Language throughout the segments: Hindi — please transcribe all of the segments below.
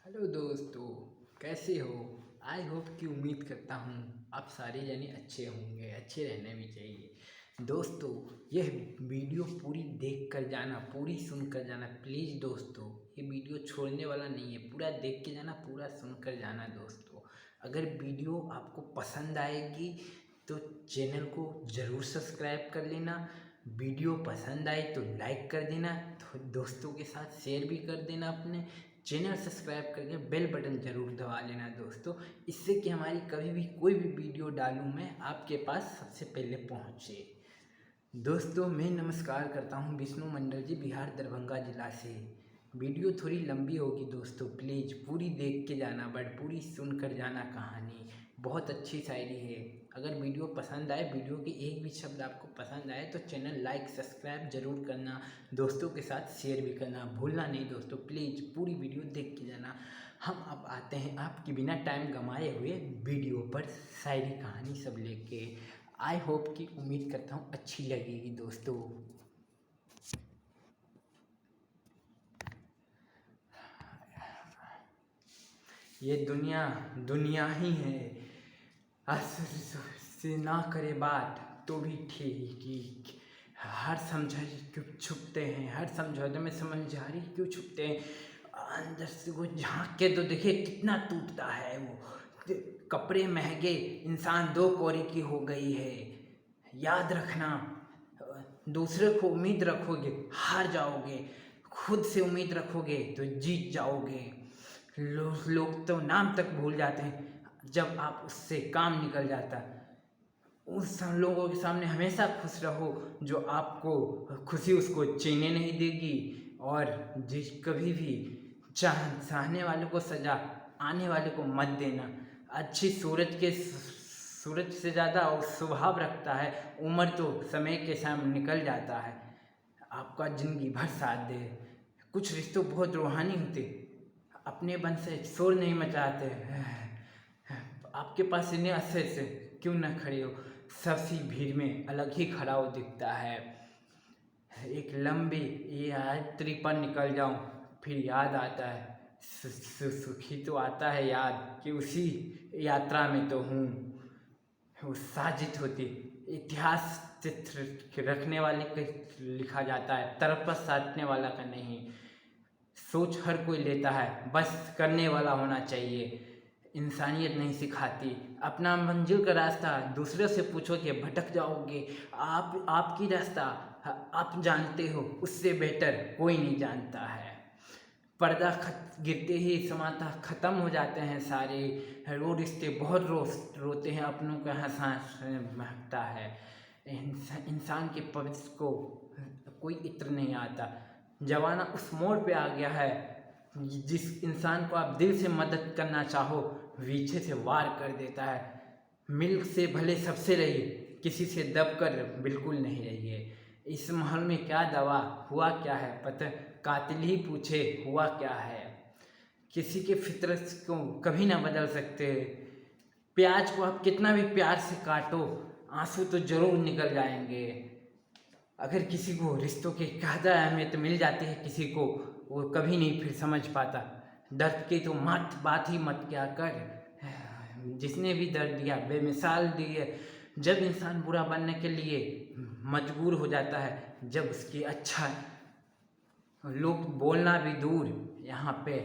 हेलो दोस्तों, कैसे हो? आई होप कि उम्मीद करता हूँ आप सारे जने अच्छे होंगे। अच्छे रहने भी चाहिए। दोस्तों, यह वीडियो पूरी देख कर जाना, पूरी सुन कर जाना प्लीज़। दोस्तों, ये वीडियो छोड़ने वाला नहीं है, पूरा देख के जाना, पूरा सुन कर जाना। दोस्तों, अगर वीडियो आपको पसंद आएगी तो चैनल को ज़रूर सब्सक्राइब कर लेना। वीडियो पसंद आए तो लाइक कर देना, तो दोस्तों के साथ शेयर भी कर देना। अपने चैनल सब्सक्राइब करके बेल बटन ज़रूर दबा लेना दोस्तों, इससे कि हमारी कभी भी कोई भी वीडियो डालूँ मैं आपके पास सबसे पहले पहुँचे। दोस्तों, मैं नमस्कार करता हूँ विष्णु मंडल जी, बिहार दरभंगा ज़िला से। वीडियो थोड़ी लंबी होगी दोस्तों, प्लीज़ पूरी देख के जाना, बट पूरी सुन कर जाना। कहानी बहुत अच्छी शायरी है। अगर वीडियो पसंद आए, वीडियो के एक भी शब्द आपको पसंद आए तो चैनल लाइक सब्सक्राइब ज़रूर करना, दोस्तों के साथ शेयर भी करना भूलना नहीं। दोस्तों प्लीज़ पूरी वीडियो देख के जाना। हम अब आते हैं आपके बिना टाइम गंवाए हुए वीडियो पर, शायरी कहानी सब लेके। आई होप कि उम्मीद करता हूँ अच्छी लगेगी दोस्तों। ये दुनिया दुनिया ही है, असर से ना करे बात तो भी ठीक। हर समझारी क्यों छुपते हैं, हर समझौते में समझदारी क्यों छुपते हैं। अंदर से वो झांक के तो देखे कितना टूटता है वो। कपड़े महंगे, इंसान दो कौड़ी की हो गई है। याद रखना, दूसरे को उम्मीद रखोगे हार जाओगे, खुद से उम्मीद रखोगे तो जीत जाओगे। लोग तो नाम तक भूल जाते हैं जब आप उससे काम निकल जाता। उस लोगों के सामने हमेशा खुश रहो जो आपको खुशी उसको चीने नहीं देगी। और जिस कभी भी चाहने वाले को सजा, आने वाले को मत देना। अच्छी सूरज से ज़्यादा स्वभाव रखता है। उम्र तो समय के सामने निकल जाता है, आपका ज़िंदगी भर साथ दे। कुछ रिश्ते बहुत रूहानी होते, अपने बन से शोर नहीं मचाते। आपके पास इन्हें अच्छे से क्यों न खड़े हो, सबसी भीड़ में अलग ही खड़ा हो दिखता है। एक लंबी यात्री पर निकल जाऊं फिर याद आता है, सुखी तो आता है याद कि उसी यात्रा में तो हूँ। वो साजित होती, इतिहास चित्र रखने वाले का लिखा जाता है, तरफ साधने वाला का नहीं। सोच हर कोई लेता है, बस करने वाला होना चाहिए। इंसानियत नहीं सिखाती, अपना मंजिल का रास्ता दूसरे से पूछोगे भटक जाओगे। आपकी रास्ता आप जानते हो, उससे बेहतर कोई नहीं जानता है। पर्दा गिरते ही समाता ख़त्म हो जाते हैं सारे। वो रिश्ते बहुत रोते हैं, अपनों का हंसा महकता है। इंसान के भविष्य को कोई इत्र नहीं आता। जमाना उस मोड़ पे आ गया है, जिस इंसान को आप दिल से मदद करना चाहो पीछे से वार कर देता है। मिल से भले सबसे रहिए, किसी से दब कर बिल्कुल नहीं रहिए। इस महल में क्या दवा हुआ क्या है, पता कातिल ही पूछे हुआ क्या है। किसी के फितरत को कभी ना बदल सकते। प्याज को आप कितना भी प्यार से काटो, आंसू तो जरूर निकल जाएंगे। अगर किसी को रिश्तों की ज़्यादा अहमियत मिल जाती है, किसी को वो कभी नहीं फिर समझ पाता। दर्द की तो मत बात ही मत क्या कर, जिसने भी दर्द दिया बेमिसाल दिए। जब इंसान बुरा बनने के लिए मजबूर हो जाता है, जब उसकी अच्छा लोग बोलना भी दूर, यहाँ पे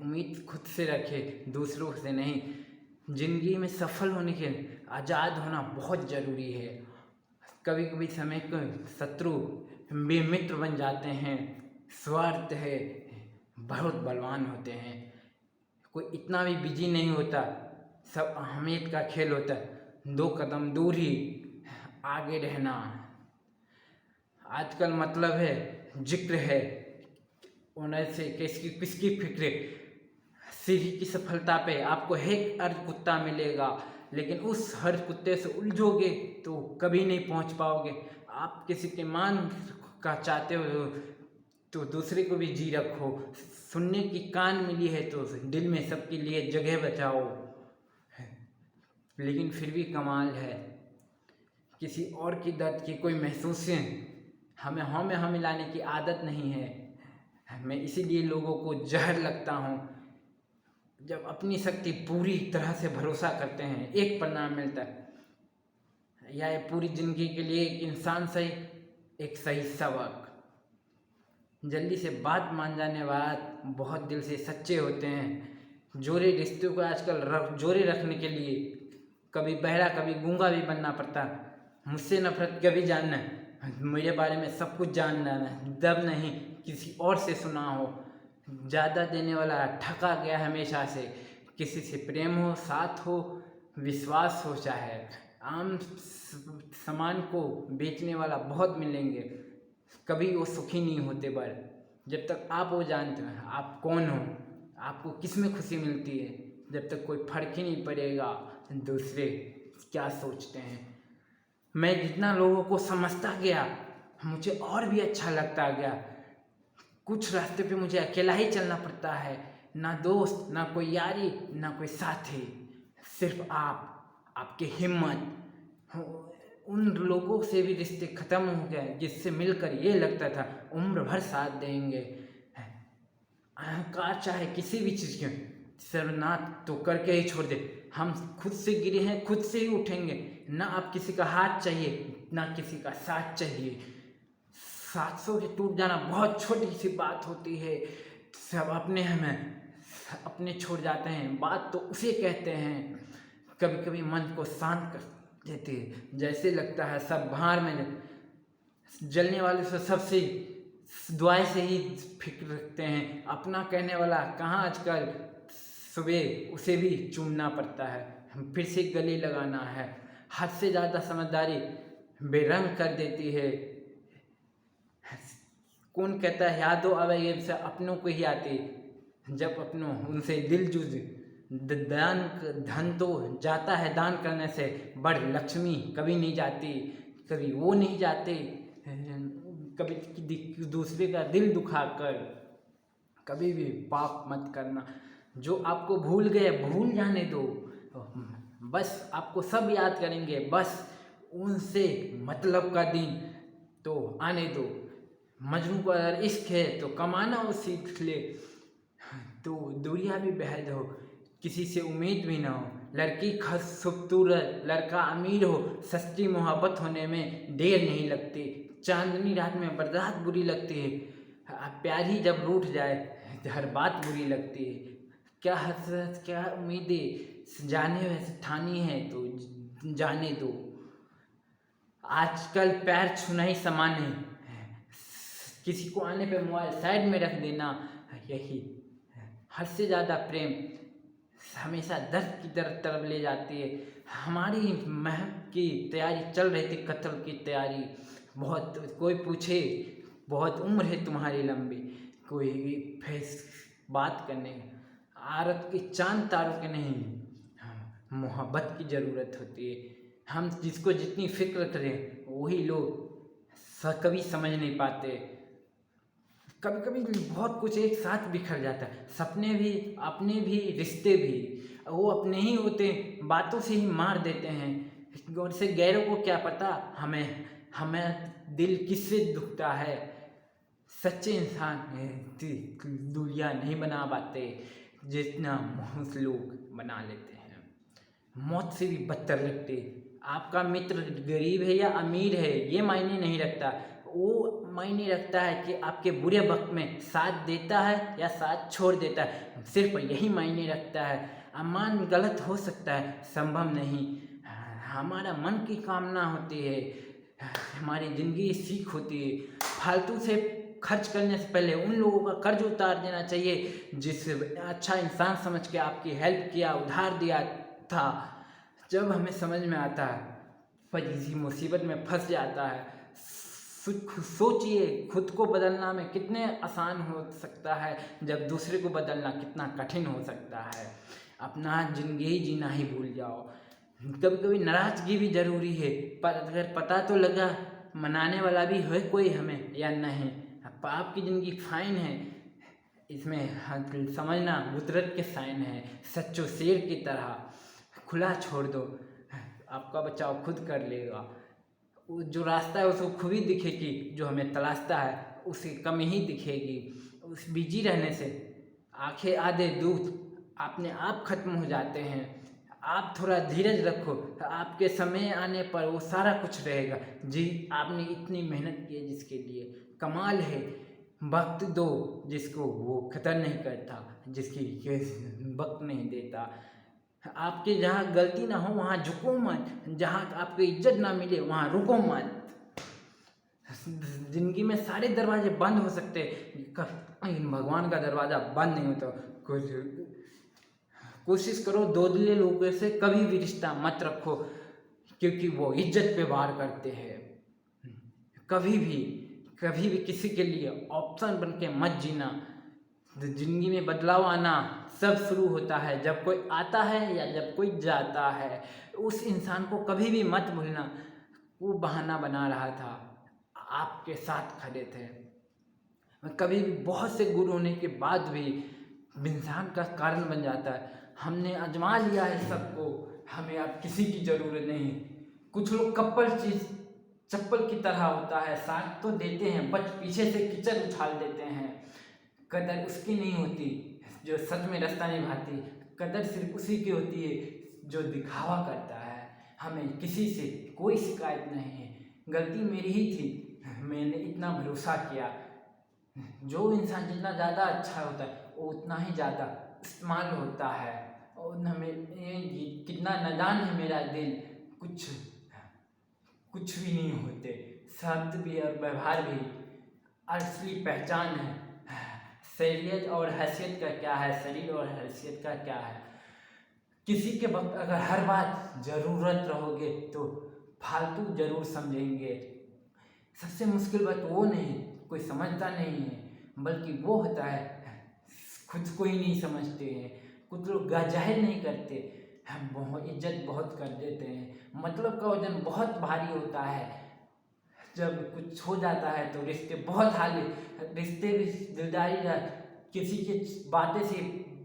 उम्मीद खुद से रखे दूसरों से नहीं। जिंदगी में सफल होने के आज़ाद होना बहुत ज़रूरी है। कभी कभी समय के शत्रु भी मित्र बन जाते हैं। स्वार्थ है, बहुत बलवान होते हैं। कोई इतना भी बिजी नहीं होता, सब अहमियत का खेल होता है। 2 कदम दूर ही आगे रहना। आजकल मतलब है, जिक्र है उन्हें से किसकी फिक्र। सीढ़ी की सफलता पे आपको एक अर्ध कुत्ता मिलेगा, लेकिन उस हर कुत्ते से उलझोगे तो कभी नहीं पहुंच पाओगे। आप किसी के मान का चाहते हो तो दूसरे को भी जी रखो। सुनने की कान मिली है तो दिल में सबके लिए जगह बचाओ। लेकिन फिर भी कमाल है, किसी और की दर्द की कोई महसूस हमें मिलाने की आदत नहीं है। मैं इसीलिए लोगों को जहर लगता हूँ। जब अपनी शक्ति पूरी तरह से भरोसा करते हैं, एक परिणाम मिलता है, या ये पूरी जिंदगी के लिए एक इंसान सही, एक सही सबक। जल्दी से बात मान जाने वाले बहुत दिल से सच्चे होते हैं। जोड़े रिश्तों को आजकल जोड़े रखने के लिए कभी बहरा कभी गूंगा भी बनना पड़ता। मुझसे नफरत कभी जानना, मेरे बारे में सब कुछ जानना है, दब नहीं किसी और से सुना हो। ज़्यादा देने वाला ठगा गया हमेशा से। किसी से प्रेम हो, साथ हो, विश्वास हो, चाहे आम सामान को बेचने वाला बहुत मिलेंगे, कभी वो सुखी नहीं होते। पर जब तक आप वो जानते हैं आप कौन हो, आपको किस में खुशी मिलती है, जब तक कोई फर्क ही नहीं पड़ेगा दूसरे क्या सोचते हैं। मैं जितना लोगों को समझता गया, मुझे और भी अच्छा लगता गया। कुछ रास्ते पे मुझे अकेला ही चलना पड़ता है, ना दोस्त, ना कोई यारी, ना कोई साथी, सिर्फ आपकी हिम्मत। उन लोगों से भी रिश्ते ख़त्म हो गए जिससे मिलकर ये लगता था उम्र भर साथ देंगे। अहंकार चाहे किसी भी चीज़ के, सर्वनाश तो करके ही छोड़ दे। हम खुद से गिरे हैं, खुद से ही उठेंगे। ना आप किसी का हाथ चाहिए, ना किसी का साथ चाहिए। 700 के टूट जाना बहुत छोटी सी बात होती है। सब अपने छोड़ जाते हैं, बात तो उसे कहते हैं। कभी कभी मन को शांत कर देते हैं, जैसे लगता है सब भार में जलने वाले से सबसे दुआएं से ही फिक्र रखते हैं। अपना कहने वाला कहाँ आजकल, सुबह उसे भी चूमना पड़ता है, फिर से गले लगाना है। हद से ज़्यादा समझदारी बेरंग कर देती है। कौन कहता है यादों आवे ये से अपनों को ही आती, जब अपनों उनसे दिल जूझ। दान धन तो जाता है दान करने से, बड़ लक्ष्मी कभी नहीं जाती, कभी वो नहीं जाते। कभी दूसरे का दिल दुखाकर कभी भी पाप मत करना। जो आपको भूल गए भूल जाने दो, बस आपको सब याद करेंगे, बस उनसे मतलब का दिन तो आने दो। मजनू को अगर इश्क है तो कमाना वो सीख ले, तो दूरियां भी बह दो, किसी से उम्मीद भी ना हो। लड़की खूबसूरत, लड़का अमीर हो, सच्ची मोहब्बत होने में देर नहीं लगती। चांदनी रात में बरसात बुरी लगती है, प्यार ही जब रूठ जाए हर बात बुरी लगती है। क्या हसरत, क्या उम्मीदें जाने वैसे ठानी है तो जाने दो। आजकल पैर छूना ही समान है, किसी को आने पे मोबाइल साइड में रख देना, यही हद से ज़्यादा प्रेम हमेशा दर्द की तरफ ले जाती है। हमारी महक की तैयारी चल रही थी, कत्ल की तैयारी। बहुत कोई पूछे बहुत उम्र है तुम्हारी लंबी, कोई फेस बात करने, आरत के चांद तारों के नहीं, मोहब्बत की ज़रूरत होती है। हम जिसको जितनी फिक्र करें वही लोग कभी समझ नहीं पाते। कभी कभी बहुत कुछ एक साथ बिखर जाता है, सपने भी, अपने भी, रिश्ते भी। वो अपने ही होते बातों से ही मार देते हैं, और से गैरों को क्या पता हमें दिल किससे दुखता है। सच्चे इंसान दूरियां नहीं बना पाते जितना बहुत लोग बना लेते हैं। मौत से भी बदतर लगते। आपका मित्र गरीब है या अमीर है ये मायने नहीं रखता, वो मायने रखता है कि आपके बुरे वक्त में साथ देता है या साथ छोड़ देता है, सिर्फ यही मायने रखता है। अमान गलत हो सकता है, संभव नहीं। हमारा मन की कामना होती है, हमारी ज़िंदगी सीख होती है। फालतू से खर्च करने से पहले उन लोगों का कर्ज उतार देना चाहिए जिस अच्छा इंसान समझ के आपकी हेल्प किया, उधार दिया था। जब हमें समझ में आता है पर किसी मुसीबत में फंस जाता है, सोचिए खुद को बदलना में कितने आसान हो सकता है, जब दूसरे को बदलना कितना कठिन हो सकता है। अपना ज़िंदगी जीना ही भूल जाओ। कभी कभी नाराज़गी भी ज़रूरी है, पर अगर पता तो लगा मनाने वाला भी है कोई हमें या नहीं। पाप की ज़िंदगी फाइन है, इसमें समझना कुदरत के साइन है। सच्चो शेर की तरह खुला छोड़ दो, आपका बचाव खुद कर लेगा। जो रास्ता है उसको खुद ही दिखेगी, जो हमें तलाशता है उसे कम ही दिखेगी। उस बिजी रहने से आंखें आधे दूध अपने आप खत्म हो जाते हैं। आप थोड़ा धीरज रखो, आपके समय आने पर वो सारा कुछ रहेगा। जी, आपने इतनी मेहनत की है जिसके लिए, कमाल है। वक्त दो जिसको वो कदर नहीं करता, जिसकी वक्त नहीं देता। आपके जहाँ गलती ना हो वहाँ झुको मत, जहाँ आपको इज्जत ना मिले वहाँ रुको मत। जिंदगी में सारे दरवाजे बंद हो सकते हैं, भगवान का दरवाजा बंद नहीं होता। कोशिश करो दो दिले लोगों से कभी भी रिश्ता मत रखो, क्योंकि वो इज्जत पे वार करते हैं। कभी भी किसी के लिए ऑप्शन बन के मत जीना। जिंदगी में बदलाव आना सब शुरू होता है जब कोई आता है या जब कोई जाता है। उस इंसान को कभी भी मत भूलना, वो बहाना बना रहा था, आपके साथ खड़े थे। कभी भी बहुत से गुरु होने के बाद भी इंसान का कारण बन जाता है। हमने आजमा लिया है सबको, हमें अब किसी की ज़रूरत नहीं। कुछ लोग कपल चीज चप्पल की तरह होता है, साथ तो देते हैं बट पीछे से कीचड़ उछाल देते हैं। कदर उसकी नहीं होती जो सच में रास्ता निभाती, कदर सिर्फ उसी की होती है जो दिखावा करता है। हमें किसी से कोई शिकायत नहीं है, गलती मेरी ही थी, मैंने इतना भरोसा किया। जो इंसान जितना ज़्यादा अच्छा होता है वो उतना ही ज़्यादा इस्तेमाल होता है। और हमें कितना नादान है मेरा दिल, कुछ भी नहीं होते। शब्द भी और व्यवहार भी असली पहचान है। शरीर और हैसियत का क्या है, शरीर और हैसियत का क्या है। किसी के वक्त अगर हर बात ज़रूरत रहोगे तो फालतू ज़रूर समझेंगे। सबसे मुश्किल बात वो नहीं कोई समझता नहीं है, बल्कि वो होता है खुद को ही नहीं समझते हैं। कुछ लोग जाहिर नहीं करते, हम बहुत इज्जत बहुत कर देते हैं। मतलब का वजन बहुत भारी होता है। जब कुछ हो जाता है तो रिश्ते बहुत हाली, रिश्ते भी दिलदारी रख, किसी की बातें से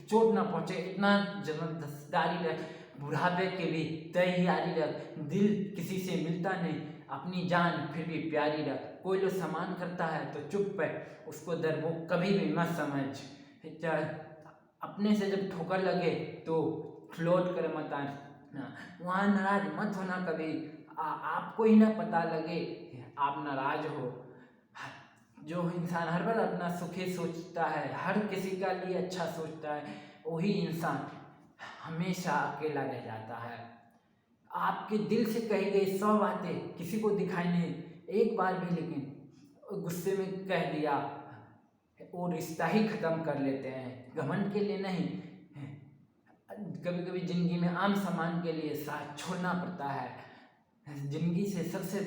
चोट ना पहुँचे इतना जबरदस्ती रख, बुढ़ापे के भी तैयारी रख। दिल किसी से मिलता नहीं, अपनी जान फिर भी प्यारी रख। कोई जो सम्मान करता है तो चुप है, उसको दरबोक कभी भी मत समझ। अपने से जब ठोकर लगे तो फ्लोट कर मत आना, वहाँ नाराज मत होना कभी। आपको ही ना पता लगे आप नाराज हो। जो इंसान हर बार अपना सुख ही सोचता है, हर किसी का लिए अच्छा सोचता है, वही इंसान हमेशा अकेला रह जाता है। आपके दिल से कही गई 100 बातें किसी को दिखाई नहीं एक बार भी, लेकिन गुस्से में कह दिया वो रिश्ता ही ख़त्म कर लेते हैं। घमंड के लिए नहीं, कभी कभी ज़िंदगी में आम सामान के लिए साथ छोड़ना पड़ता है। ज़िंदगी से सबसे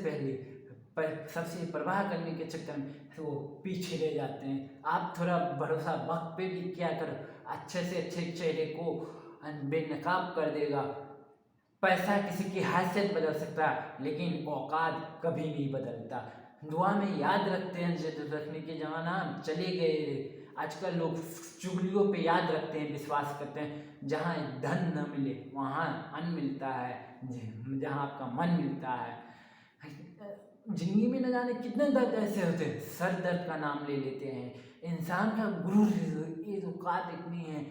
परवाह करने के चक्कर में वो पीछे रह जाते हैं। आप थोड़ा भरोसा वक्त पे भी किया करो, अच्छे से अच्छे चेहरे को बेनकाब कर देगा। पैसा किसी की हैसियत बदल सकता है, लेकिन औकात कभी नहीं बदलता। दुआ में याद रखते हैं, रखने के ज़माना चले गए। आजकल लोग चुगलियों पे याद रखते हैं, विश्वास करते हैं। जहाँ धन न मिले वहाँ अन्न मिलता है, जहाँ आपका मन मिलता है। जिंदगी में न जाने कितने दर्द ऐसे होते हैं, सर दर्द का नाम ले लेते हैं। इंसान का गुरूर, ये औकात इतनी है,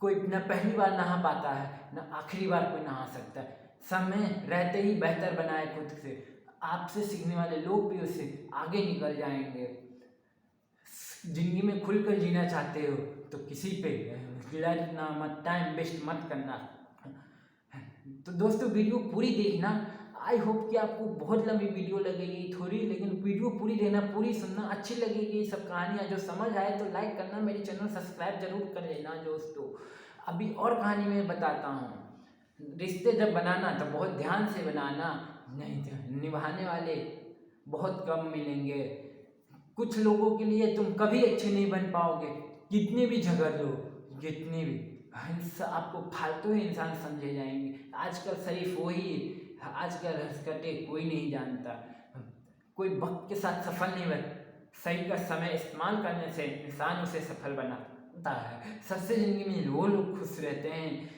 कोई न पहली बार नहा पाता है न आखिरी बार कोई नहा सकता है। समय रहते ही बेहतर बनाए खुद से, आपसे सीखने वाले लोग भी उससे आगे निकल जाएंगे। जिंदगी में खुलकर जीना चाहते हो तो किसी पे लड़ना मत, टाइम वेस्ट मत करना। तो दोस्तों वीडियो पूरी देखना। आई होप कि आपको बहुत लंबी वीडियो लगेगी थोड़ी, लेकिन वीडियो पूरी देखना, पूरी सुनना, अच्छी लगेगी सब कहानियाँ। जो समझ आए तो लाइक करना, मेरे चैनल सब्सक्राइब जरूर कर लेना दोस्तों। अभी और कहानी में बताता हूँ। रिश्ते जब बनाना तो बहुत ध्यान से बनाना, नहीं तो निभाने वाले बहुत कम मिलेंगे। कुछ लोगों के लिए तुम कभी अच्छे नहीं बन पाओगे, कितने भी झगड़ लो, कितने भी आपको फालतू ही इंसान समझे जाएंगे। आजकल शरीफ वही, आजकल हंसकटे कोई नहीं जानता। कोई वक्त के साथ सफल नहीं बन, सही का समय इस्तेमाल करने से इंसान उसे सफल बनाता है। सबसे ज़िंदगी में वो लोग खुश रहते हैं।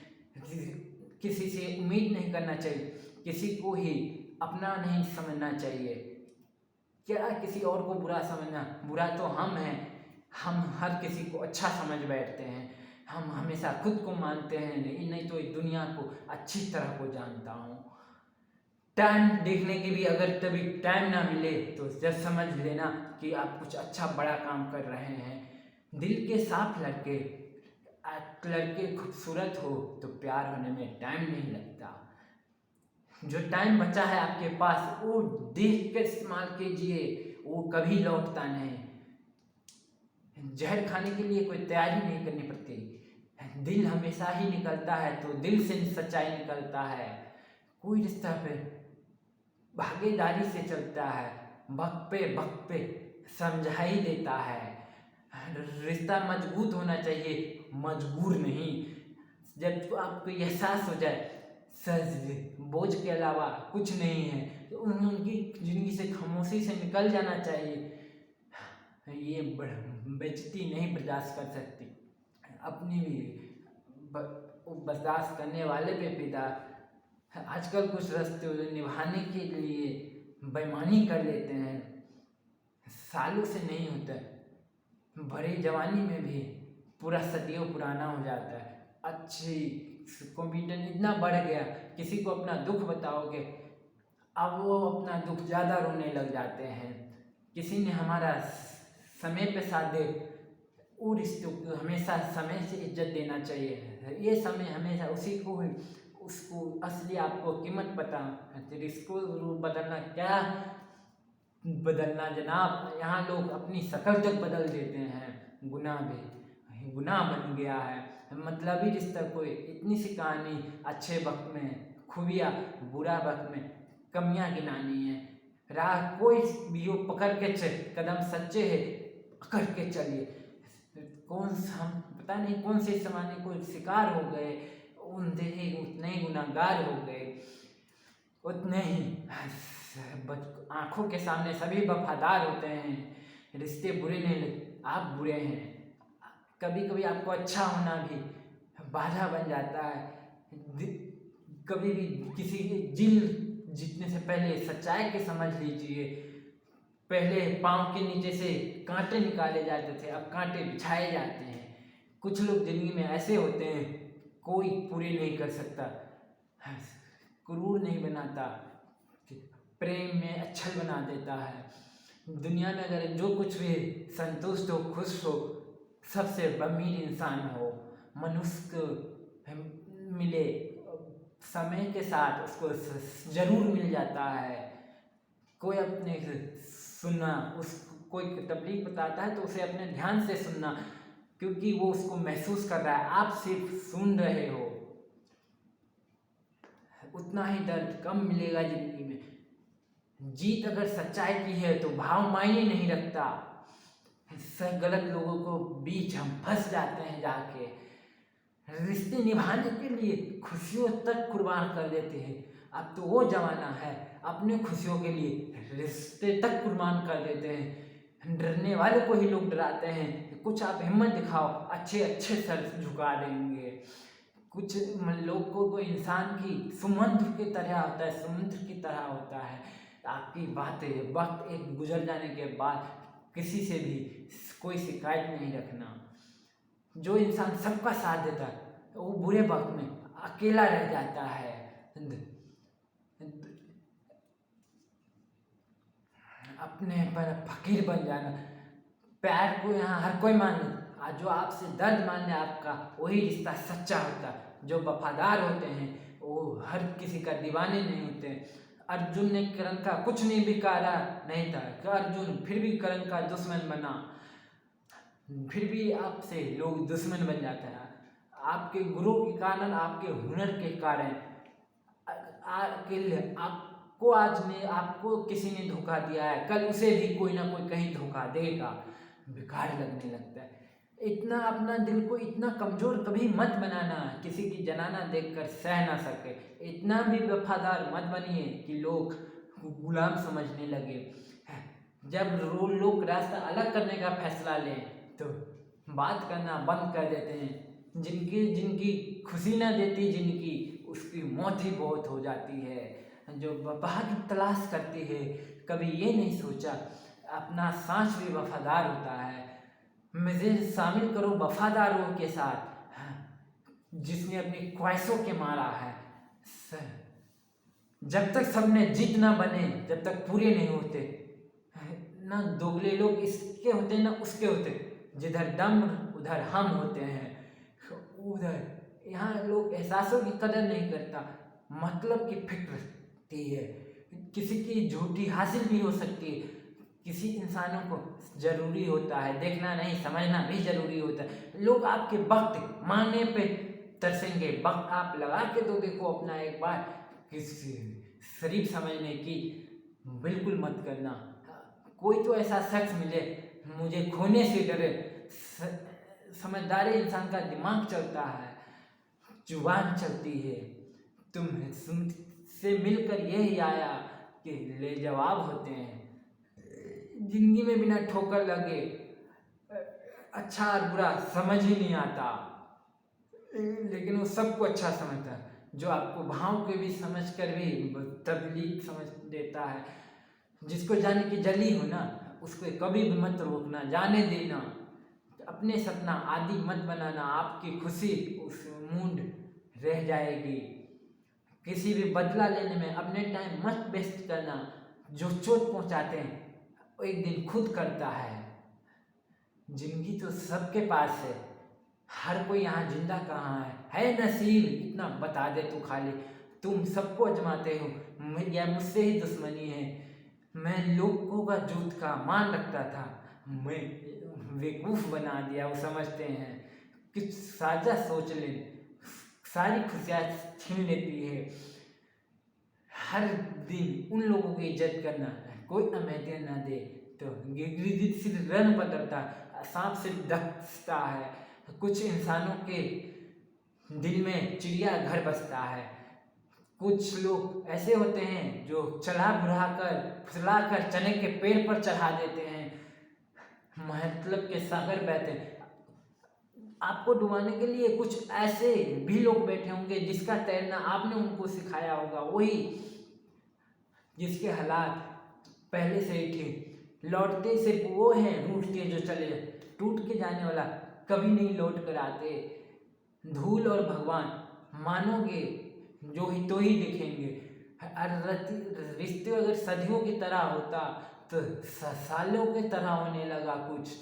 किसी से उम्मीद नहीं करना चाहिए, किसी को ही अपना नहीं समझना चाहिए। क्या किसी और को बुरा समझना, बुरा तो हम हैं। हम हर किसी को अच्छा समझ बैठते हैं, हम हमेशा खुद को मानते हैं नहीं तो इस दुनिया को अच्छी तरह को जानता हूँ। टाइम देखने की भी अगर कभी टाइम ना मिले तो जब समझ लेना कि आप कुछ अच्छा बड़ा काम कर रहे हैं। दिल के साफ लड़के खूबसूरत हो तो प्यार होने में टाइम नहीं लगता। जो टाइम बचा है आपके पास वो देख कर इस्तेमाल कीजिए, वो कभी लौटता नहीं। जहर खाने के लिए कोई तैयारी नहीं करनी पड़ती, दिल हमेशा ही निकलता है तो दिल से सच्चाई निकलता है। कोई रिश्ता पे भागीदारी से चलता है, वक्त पे समझा ही देता है। रिश्ता मजबूत होना चाहिए, मजबूर नहीं। जब आपको एहसास हो जाए सच बोझ के अलावा कुछ नहीं है तो उनकी जिंदगी से खामोशी से निकल जाना चाहिए। ये बेइज्जती नहीं बर्दाश्त कर सकती, अपनी भी बर्दाश्त करने वाले पे पिता। आजकल कुछ रिश्ते निभाने के लिए बेईमानी कर लेते हैं, सालों से नहीं होता, बड़ी जवानी में भी पूरा सदियों पुराना हो जाता है। अच्छी कंपटीशन इतना बढ़ गया, किसी को अपना दुख बताओगे अब वो अपना दुख ज़्यादा रोने लग जाते हैं। किसी ने हमारा समय पे साथ दे, वो रिश्तों को हमेशा समय से इज्जत देना चाहिए। ये समय हमेशा उसी को ही उसको असली आपको कीमत पता है। इसको बदलना क्या बदलना जनाब, यहाँ लोग अपनी शक्ल तक बदल देते हैं। गुनाह भी गुनाह बन गया है। मतलब ही रिश्ता कोई इतनी सी कहानी, अच्छे वक्त में खूबियाँ, बुरा वक्त में कमियाँ गिनानी है। राह कोई भी हो पकड़ के कदम सच्चे है पकड़ के चलिए। कौन सा हम पता नहीं कौन से जमाने को शिकार हो गए, उतने ही गुनाहगार हो गए, उतने ही आंखों के सामने सभी वफादार होते हैं। रिश्ते बुरे नहीं लगते, आप बुरे हैं। कभी कभी आपको अच्छा होना भी बाधा बन जाता है। कभी भी किसी दिल जीतने से पहले सच्चाई के समझ लीजिए। पहले पाँव के नीचे से कांटे निकाले जाते थे, अब कांटे बिछाए जाते हैं। कुछ लोग जिंदगी में ऐसे होते हैं कोई पूरी नहीं कर सकता, क्रूर नहीं बनाता, प्रेम में अच्छल बना देता है। दुनिया में अगर जो कुछ भी संतुष्ट हो, खुश हो, सबसे अमीर इंसान हो, मनुष्य को मिले समय के साथ उसको जरूर मिल जाता है। कोई अपने सुनना, उस कोई तकलीफ बताता है तो उसे अपने ध्यान से सुनना, क्योंकि वो उसको महसूस कर रहा है, आप सिर्फ सुन रहे हो। उतना ही दर्द कम मिलेगा जिंदगी में। जीत अगर सच्चाई की है तो भाव मायने नहीं रखता। गलत लोगों को बीच हम फंस जाते हैं जाके, रिश्ते निभाने के लिए खुशियों तक कुर्बान कर देते हैं। अब तो वो जमाना है अपने खुशियों के लिए रिश्ते तक कुर्बान कर देते हैं। डरने वाले को ही लोग डराते हैं, कुछ आप हिम्मत दिखाओ अच्छे अच्छे सर झुका देंगे। कुछ लोगों को इंसान की समुद्र की तरह होता है, समुद्र की तरह होता है। आपकी बातें वक्त एक गुजर जाने के बाद किसी से भी कोई शिकायत नहीं रखना। जो इंसान सबका साथ देता है वो बुरे वक्त में अकेला रह जाता है। अपने पर फकीर बन जाना। प्यार को यहाँ हर कोई मान ले, जो आपसे दर्द मान ले आपका, वही रिश्ता सच्चा होता है। जो वफादार होते हैं वो हर किसी का दीवाने नहीं होते। अर्जुन ने कर्ण का कुछ नहीं बिगाड़ा नहीं था, कि अर्जुन फिर भी कर्ण का दुश्मन बना। फिर भी आपसे लोग दुश्मन बन जाते हैं। आपके गुरु के कारण, आपके हुनर के कारण आपको आज में आपको किसी ने धोखा दिया है, कल उसे भी कोई ना कोई कहीं धोखा देगा। बेकार लगने लगता है। इतना अपना दिल को इतना कमजोर कभी मत बनाना, किसी की जनाना देखकर सह ना सके। इतना भी वफादार मत बनिए कि लोग गुलाम समझने लगे। जब लोग रास्ता अलग करने का फैसला लें तो बात करना बंद कर देते हैं। जिनकी खुशी ना देती जिंदगी, उसकी मौत ही बहुत हो जाती है। जो वफा की तलाश करती है, कभी ये नहीं सोचा अपना सांस भी वफादार होता है। मुझे शामिल करो वफादारों के साथ, जिसने अपनी ख्वाहिशों के मारा है। जब तक सपने जिद ना बने, जब तक पूरे नहीं होते, ना दोगले लोग इसके होते ना उसके होते, जिधर दम उधर हम होते हैं। उधर यहाँ लोग एहसासों की कदर नहीं करता, मतलब की फिक्र होती है। किसी की झूठी हासिल भी हो सकती है, किसी इंसानों को जरूरी होता है देखना नहीं समझना भी जरूरी होता है। लोग आपके वक्त मांगने पे तरसेंगे, वक्त आप लगा के तो देखो अपना एक बार, किसी शरीफ समझने की बिल्कुल मत करना। कोई तो ऐसा शख्स मिले मुझे खोने से डरे। समझदार इंसान का दिमाग चलता है, जुबान चलती है। तुमसे मिलकर यही आया कि ले जवाब होते हैं। जिंदगी में बिना ठोकर लगे अच्छा और बुरा समझ ही नहीं आता, लेकिन वो सबको अच्छा समझता है। जो आपको भाव के भी समझ कर भी तकलीफ समझ देता है। जिसको जाने की जली हो ना, उसको कभी भी मत रोकना, जाने देना। अपने सपना आदि मत बनाना, आपकी खुशी उस मूड रह जाएगी। किसी भी बदला लेने में अपने टाइम मत वेस्ट करना। जो चोट पहुंचाते हैं वो एक दिन खुद करता है। जिंदगी तो सबके पास है, हर कोई यहाँ जिंदा कहाँ है नसीब इतना बता दे तू खाली। तुम सबको अजमाते हो, या मुझसे ही दुश्मनी है। मैं लोगों का जूत का मान रखता था, मैं बेवकूफ़ बना दिया। वो समझते हैं कुछ साजा सोच ले, सारी खुशियाँ छीन लेती है। हर दिन उन लोगों की इज्जत करना, कोई अहमियत ना दे तो गिरगिट सिर्फ रन बदलता, सांप सिर्फ दसता है। कुछ इंसानों के दिल में चिड़िया घर बसता है। कुछ लोग ऐसे होते हैं जो चढ़ा बुढ़ा कर फुसला कर चने के पेड़ पर चढ़ा देते हैं, मतलब के सागर बहते हैं। आपको डुबाने के लिए कुछ ऐसे भी लोग बैठे होंगे जिसका तैरना आपने उनको सिखाया होगा, वही जिसके हालात पहले से ही थे। लौटते सिर्फ वो हैं रूठ के जो चले, टूट के जाने वाला कभी नहीं लौट कर आते। धूल और भगवान मानोगे जो ही तो ही दिखेंगे। रिश्ते अगर सदियों की तरह होता तो सालों की तरह होने लगा,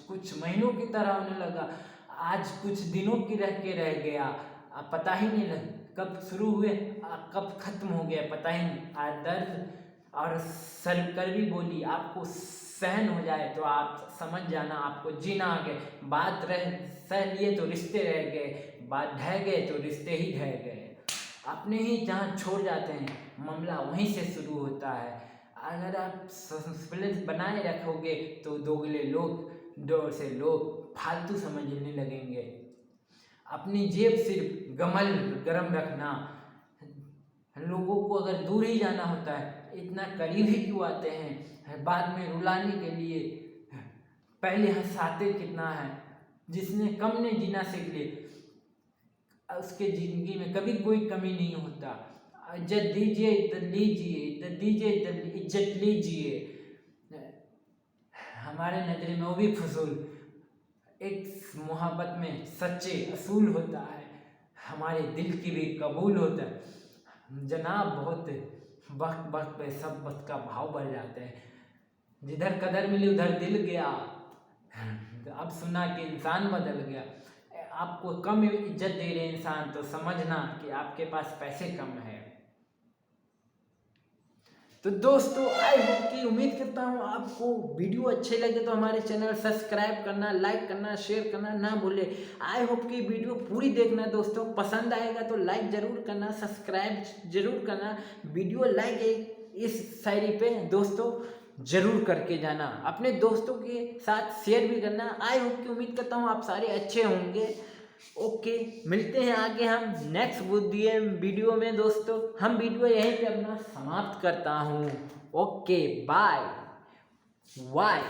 कुछ महीनों की तरह होने लगा। आज कुछ दिनों की रह के रह गया, पता ही नहीं लग कब शुरू हुए कब खत्म हो गया, पता ही नहीं। आज दर्द और सरकर्वी बोली आपको सहन हो जाए तो आप समझ जाना आपको जीना आ गए। बात सह लिए तो रिश्ते रह गए, बात ढह गए तो रिश्ते ही ढह गए। अपने ही जहाँ छोड़ जाते हैं मामला वहीं से शुरू होता है। अगर आप संस्कृत बनाए रखोगे तो दोगले लोग डोर से लोग फालतू समझने लगेंगे। अपनी जेब सिर्फ गमल गरम रखना। लोगों को अगर दूर ही जाना होता है इतना करीब ही क्यों आते हैं बाद में रुलाने के लिए। पहले हंसाते कितना है, जिसने कम ने जीना सीख ले उसके जिंदगी में कभी कोई कमी नहीं होता। इज्जत दीजिए इज्जत लीजिए, इज्जत दीजिए इज्जत लीजिए। हमारे नजर में वो भी फजूल, एक मोहब्बत में सच्चे असूल होता है, हमारे दिल की भी कबूल होता है। जनाब बहुत वक्त वक्त पे सब वक्त का भाव बढ़ जाते हैं। जिधर कदर मिली उधर दिल गया, अब सुना कि इंसान बदल गया। आपको कम इज्जत दे रहे इंसान तो समझना कि आपके पास पैसे कम है। तो दोस्तों आई होप की उम्मीद करता हूँ आपको वीडियो अच्छे लगे तो हमारे चैनल सब्सक्राइब करना, लाइक करना, शेयर करना ना भूले। आई होप की वीडियो पूरी देखना दोस्तों, पसंद आएगा तो लाइक जरूर करना, सब्सक्राइब जरूर करना। वीडियो लाइक इस शायरी पे दोस्तों जरूर करके जाना, अपने दोस्तों के साथ शेयर भी करना। आई होप की उम्मीद करता हूँ आप सारे अच्छे होंगे। ओके मिलते हैं आगे हम नेक्स्ट वीडियो में दोस्तों। हम वीडियो यहीं पे अपना समाप्त करता हूँ। Okay bye Y.